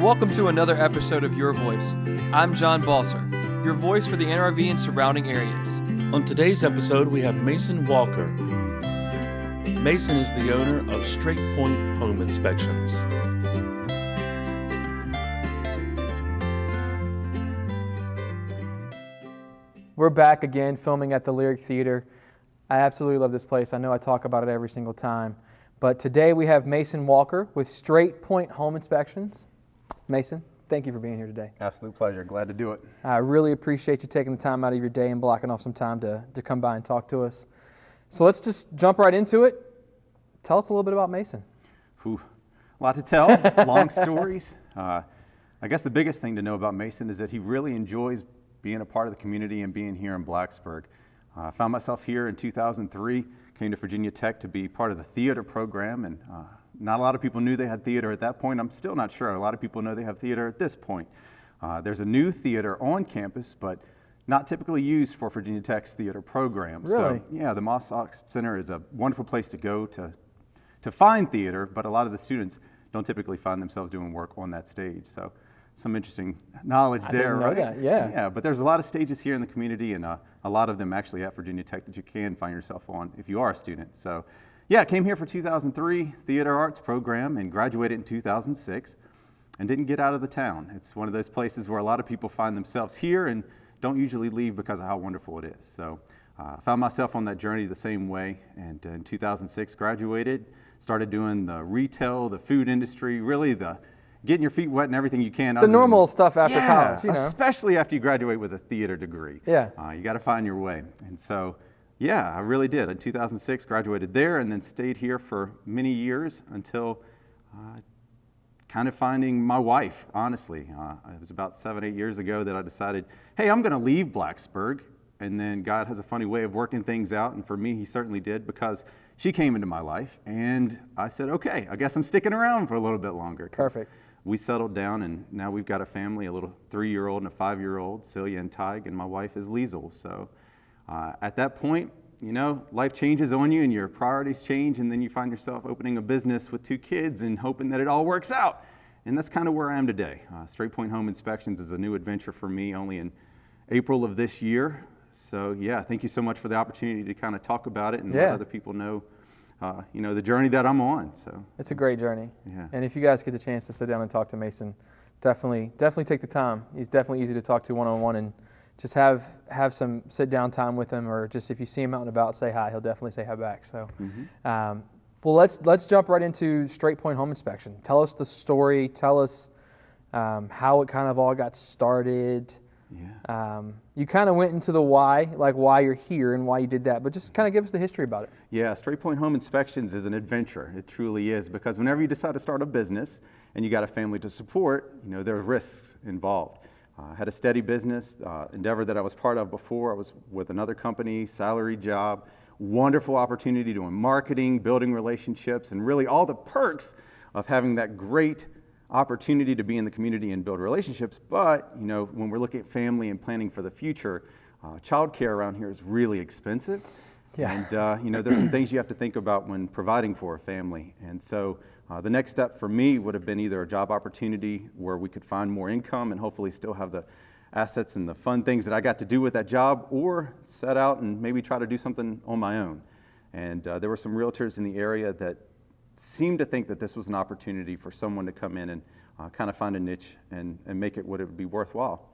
Welcome to another episode of Your Voice. I'm John Balser, your voice for the NRV and surrounding areas. On today's episode, we have Mason Walker. Mason is the owner of Straight Point Home Inspections. We're back again filming at the Lyric Theater. I absolutely love this place. I know I talk about it every single time. But today we have Mason Walker with Straight Point Home Inspections. Mason, thank you for being here today. Absolute pleasure. Glad to do it. I really appreciate you taking the time out of your day and blocking off some time to come by and talk to us. So let's just jump right into it. Tell us a little bit about Mason. A lot to tell, long stories. I guess the biggest thing to know about Mason is that he really enjoys being a part of the community and being here in Blacksburg. I found myself here in 2003, came to Virginia Tech to be part of the theater program, and not a lot of people knew they had theater at that point. I'm still not sure. A lot of people know they have theater at this point. There's a new theater on campus, but not typically used for Virginia Tech's theater program. Really? So, yeah, the Moss Ox Center is a wonderful place to go to find theater, but a lot of the students don't typically find themselves doing work on that stage. So some interesting knowledge there, right? That, yeah. Yeah, but there's a lot of stages here in the community, and a lot of them actually at Virginia Tech that you can find yourself on if you are a student. So yeah, came here for 2003 theater arts program and graduated in 2006 and didn't get out of the town. It's one of those places where a lot of people find themselves here and don't usually leave because of how wonderful it is. So I found myself on that journey the same way, and in 2006 graduated, started doing the retail, the food industry, really the getting your feet wet and everything you can. The normal stuff after college, you know. Especially after you graduate with a theater degree. Yeah. You got to find your way. And so, yeah, I really did. In 2006, graduated there and then stayed here for many years until kind of finding my wife, honestly. It was about 7-8 years ago that I decided, hey, I'm going to leave Blacksburg. And then God has a funny way of working things out. And for me, he certainly did, because she came into my life. And I said, okay, I guess I'm sticking around for a little bit longer. Perfect. We settled down, and now we've got a family, a little 3-year-old and a 5-year-old, Celia and Tig, and my wife is Liesel. So at that point, you know, life changes on you and your priorities change, and then you find yourself opening a business with 2 kids and hoping that it all works out. And that's kind of where I am today. Straight Point Home Inspections is a new adventure for me, only in April of this year. So yeah, thank you so much for the opportunity to kind of talk about it and let other people know the journey that I'm on. So It's a great journey. Yeah. And if you guys get the chance to sit down and talk to Mason, definitely take the time. He's definitely easy to talk to one-on-one, and just have some sit-down time with him, or just if you see him out and about, say hi. He'll definitely say hi back. So, well, let's jump right into Straight Point Home Inspection. Tell us the story. Tell us how it kind of all got started. Yeah. You kind of went into the why, like why you're here and why you did that, but just kind of give us the history about it. Yeah, Straight Point Home Inspections is an adventure. It truly is, because whenever you decide to start a business and you got a family to support, you know, there's risks involved. I had a steady business endeavor that I was part of before. I was with another company, salary job, wonderful opportunity doing marketing, building relationships, and really all the perks of having that great opportunity to be in the community and build relationships. But, you know, when we're looking at family and planning for the future, childcare around here is really expensive. Yeah. And, you know, there's some things you have to think about when providing for a family. And so the next step for me would have been either a job opportunity where we could find more income and hopefully still have the assets and the fun things that I got to do with that job, or set out and maybe try to do something on my own. And there were some realtors in the area that seemed to think that this was an opportunity for someone to come in and kind of find a niche and make it what it would be worthwhile.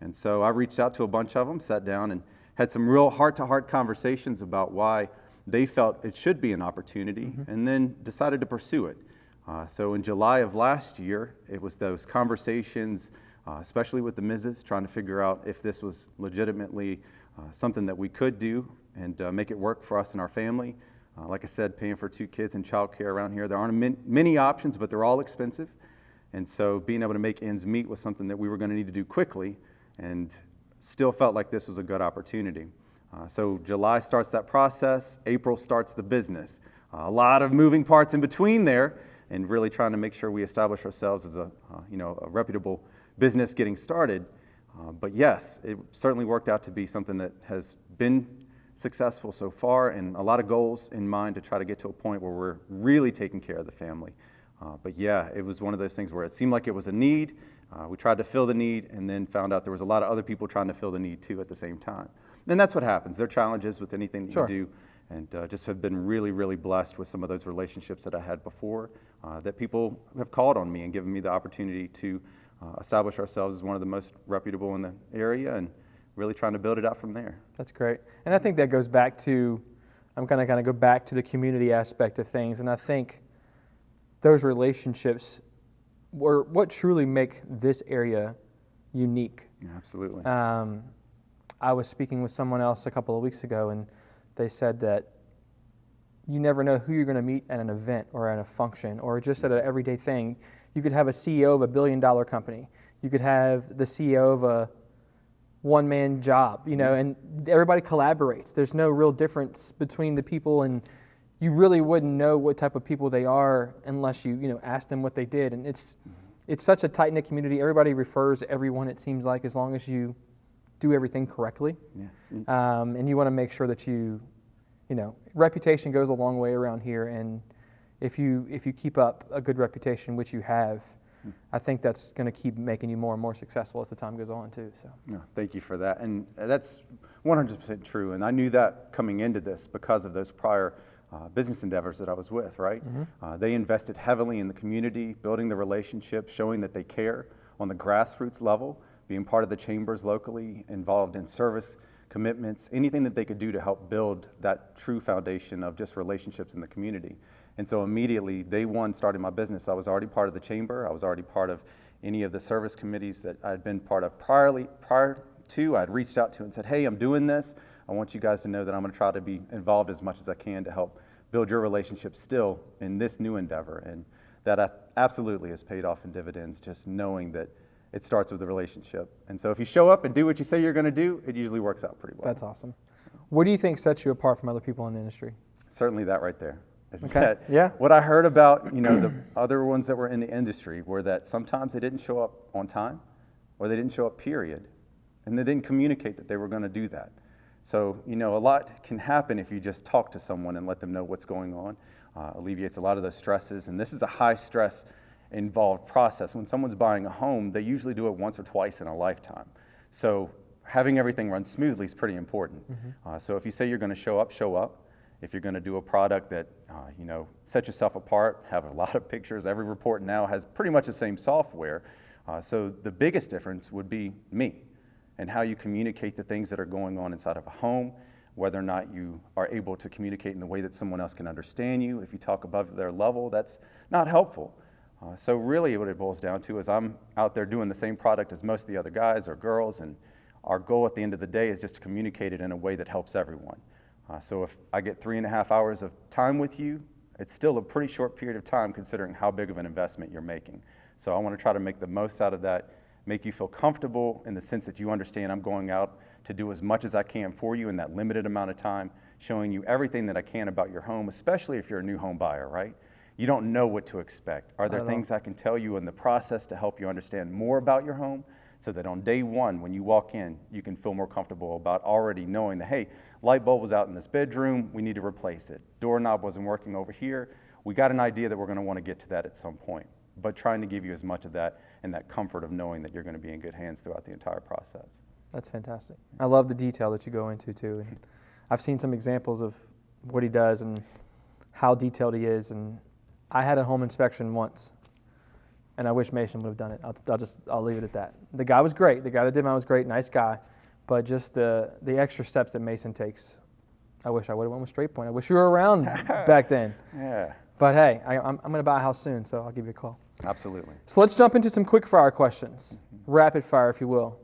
And so I reached out to a bunch of them, sat down and had some real heart-to-heart conversations about why they felt it should be an opportunity, and then decided to pursue it. So in July of last year, it was those conversations, especially with the Mrs., trying to figure out if this was legitimately something that we could do and make it work for us and our family. Like I said, paying for 2 kids and childcare around here, there aren't many options, but they're all expensive. And so being able to make ends meet was something that we were going to need to do quickly, and still felt like this was a good opportunity. So July starts that process, April starts the business. A lot of moving parts in between there, and really trying to make sure we establish ourselves as a reputable business getting started. But yes, it certainly worked out to be something that has been successful so far, and a lot of goals in mind to try to get to a point where we're really taking care of the family. But yeah, it was one of those things where it seemed like it was a need. We tried to fill the need and then found out there was a lot of other people trying to fill the need too at the same time. And that's what happens. There are challenges with anything that Sure. you do. And just have been really, really blessed with some of those relationships that I had before, that people have called on me and given me the opportunity to establish ourselves as one of the most reputable in the area and really trying to build it out from there. That's great. And I think that goes back to, I'm going to kind of go back to the community aspect of things. And I think those relationships were what truly make this area unique. Yeah, absolutely. I was speaking with someone else a couple of weeks ago, and they said that you never know who you're going to meet at an event or at a function or just at an everyday thing. You could have a CEO of a billion-dollar company. You could have the CEO of a one-man job, and everybody collaborates. There's no real difference between the people, and you really wouldn't know what type of people they are unless you ask them what they did. And it's such a tight-knit community. Everybody refers everyone, it seems like, as long as you do everything correctly. Yeah. And you want to make sure that reputation goes a long way around here. And if you keep up a good reputation, which you have, I think that's going to keep making you more and more successful as the time goes on too. So. No, thank you for that. And that's 100% true. And I knew that coming into this because of those prior business endeavors that I was with, right? Mm-hmm. They invested heavily in the community, building the relationships, showing that they care on the grassroots level, being part of the chambers locally, involved in service commitments, anything that they could do to help build that true foundation of just relationships in the community. And so immediately, day one, starting my business, I was already part of the chamber. I was already part of any of the service committees that I'd been part of prior to. I'd reached out to and said, hey, I'm doing this. I want you guys to know that I'm going to try to be involved as much as I can to help build your relationship still in this new endeavor. And that absolutely has paid off in dividends, just knowing that it starts with the relationship. And so if you show up and do what you say you're going to do, it usually works out pretty well. That's awesome. What do you think sets you apart from other people in the industry? Certainly that right there. Is Okay. that Yeah. What I heard about, the other ones that were in the industry were that sometimes they didn't show up on time, or they didn't show up, period. And they didn't communicate that they were going to do that. So, a lot can happen if you just talk to someone and let them know what's going on. Alleviates a lot of those stresses. And this is a high stress involved process. When someone's buying a home, they usually do it once or twice in a lifetime. So having everything run smoothly is pretty important. Mm-hmm. So if you say you're going to show up, show up. If you're going to do a product that, set yourself apart, have a lot of pictures. Every report now has pretty much the same software. So the biggest difference would be me and how you communicate the things that are going on inside of a home, whether or not you are able to communicate in the way that someone else can understand you. If you talk above their level, that's not helpful. So really what it boils down to is I'm out there doing the same product as most of the other guys or girls, and our goal at the end of the day is just to communicate it in a way that helps everyone. So if I get 3.5 hours of time with you, it's still a pretty short period of time considering how big of an investment you're making. So I want to try to make the most out of that, make you feel comfortable in the sense that you understand I'm going out to do as much as I can for you in that limited amount of time, showing you everything that I can about your home, especially if you're a new home buyer, right? You don't know what to expect. Are there things I can tell you in the process to help you understand more about your home so that on day one, when you walk in, you can feel more comfortable about already knowing that, hey, light bulb was out in this bedroom, we need to replace it. Doorknob wasn't working over here. We got an idea that we're going to want to get to that at some point, but trying to give you as much of that and that comfort of knowing that you're going to be in good hands throughout the entire process. That's fantastic. I love the detail that you go into too. And I've seen some examples of what he does and how detailed he is. And I had a home inspection once, and I wish Mason would have done it. I'll leave it at that. The guy was great. The guy that did mine was great, nice guy. But just the extra steps that Mason takes, I wish I would have went with Straight Point. I wish you were around back then. Yeah. But hey, I'm going to buy a house soon, so I'll give you a call. Absolutely. So let's jump into some quick fire questions. Rapid fire, if you will.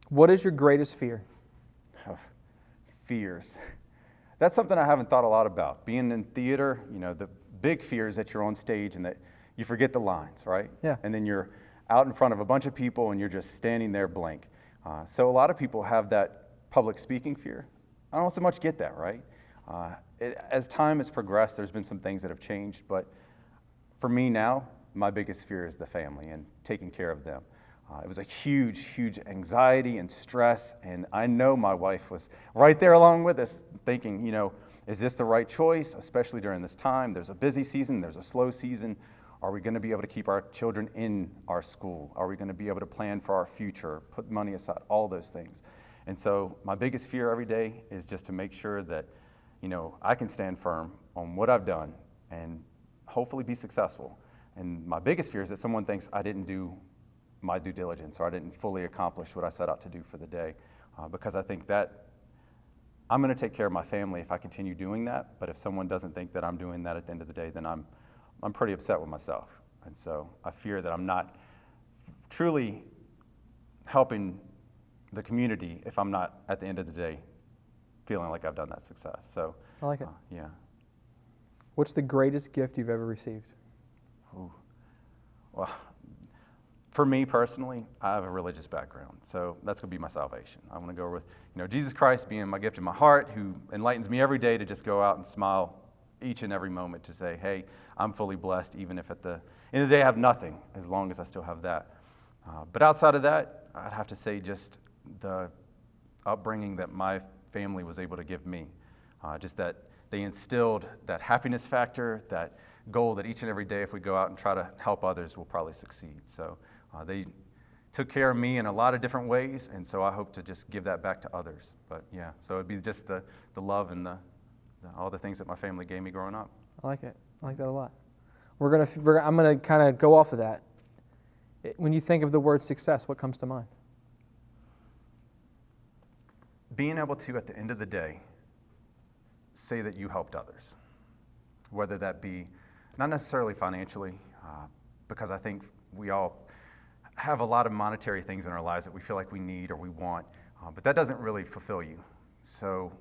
What is your greatest fear? Fears. That's something I haven't thought a lot about. Being in theater, the big fear is that you're on stage and that you forget the lines, right? Yeah. And then you're out in front of a bunch of people and you're just standing there blank. So a lot of people have that public speaking fear. I don't so much get that, right? As time has progressed, there's been some things that have changed, but for me now, my biggest fear is the family and taking care of them. It was a huge, huge anxiety and stress, and I know my wife was right there along with us thinking, is this the right choice, especially during this time? There's a busy season, there's a slow season. Are we going to be able to keep our children in our school? Are we going to be able to plan for our future, put money aside, all those things? And so my biggest fear every day is just to make sure that, I can stand firm on what I've done and hopefully be successful. And my biggest fear is that someone thinks I didn't do my due diligence or I didn't fully accomplish what I set out to do for the day. Because I think that I'm going to take care of my family if I continue doing that. But if someone doesn't think that I'm doing that at the end of the day, then I'm pretty upset with myself. And so I fear that I'm not truly helping the community if I'm not, at the end of the day, feeling like I've done that success. So I like it. Yeah. What's the greatest gift you've ever received? Ooh. Well, for me personally, I have a religious background, so that's going to be my salvation. I want to go with, Jesus Christ being my gift in my heart, who enlightens me every day to just go out and smile each and every moment to say, hey, I'm fully blessed, even if at the end of the day I have nothing, as long as I still have that. But outside of that, I'd have to say just the upbringing that my family was able to give me. Just that they instilled that happiness factor, that goal that each and every day if we go out and try to help others, we'll probably succeed. So they took care of me in a lot of different ways, and so I hope to just give that back to others. But yeah, so it'd be just the love and all the things that my family gave me growing up. I like it. I like that a lot. I'm gonna kind of go off of that. When you think of the word success, what comes to mind? Being able to, at the end of the day, say that you helped others, whether that be not necessarily financially, because I think we all have a lot of monetary things in our lives that we feel like we need or we want, but that doesn't really fulfill you. So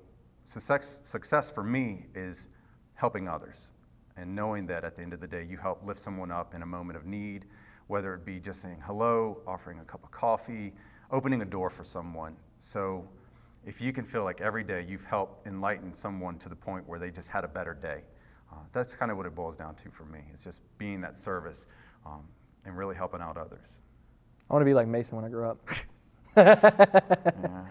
success for me is helping others and knowing that at the end of the day you help lift someone up in a moment of need, whether it be just saying hello, offering a cup of coffee, opening a door for someone. So if you can feel like every day you've helped enlighten someone to the point where they just had a better day, that's kind of what it boils down to for me. It's just being that service and really helping out others. I want to be like Mason when I grow up. Yeah.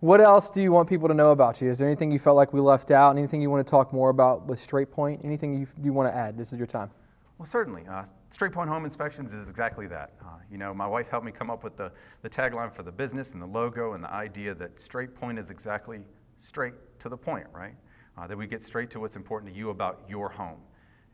What else do you want people to know about you? Is there anything you felt like we left out? Anything you want to talk more about with Straight Point? Anything you want to add? This is your time. Well, certainly. Straight Point Home Inspections is exactly that. My wife helped me come up with the tagline for the business and the logo and the idea that Straight Point is exactly straight to the point, right? That we get straight to what's important to you about your home.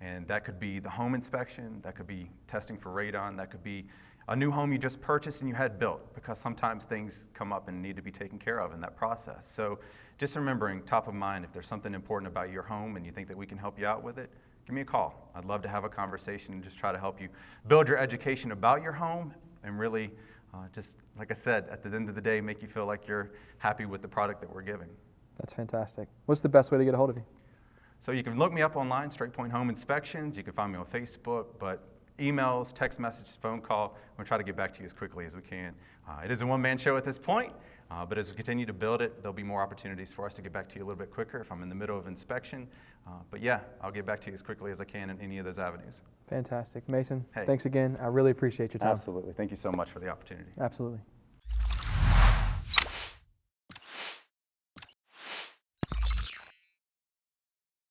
And that could be the home inspection, that could be testing for radon, that could be a new home you just purchased and you had built, because sometimes things come up and need to be taken care of in that process. So just remembering, top of mind, if there's something important about your home and you think that we can help you out with it, give me a call. I'd love to have a conversation and just try to help you build your education about your home and really just, like I said, at the end of the day, make you feel like you're happy with the product that we're giving. That's fantastic. What's the best way to get a hold of you? So you can look me up online, Straight Point Home Inspections. You can find me on Facebook, but emails, text messages, phone call, we'll try to get back to you as quickly as we can. It is a one-man show at this point, but as we continue to build it, there'll be more opportunities for us to get back to you a little bit quicker if I'm in the middle of inspection. But yeah, I'll get back to you as quickly as I can in any of those avenues. Fantastic. Mason, Hey. thanks again. I really appreciate your time. Absolutely. Thank you so much for the opportunity. Absolutely.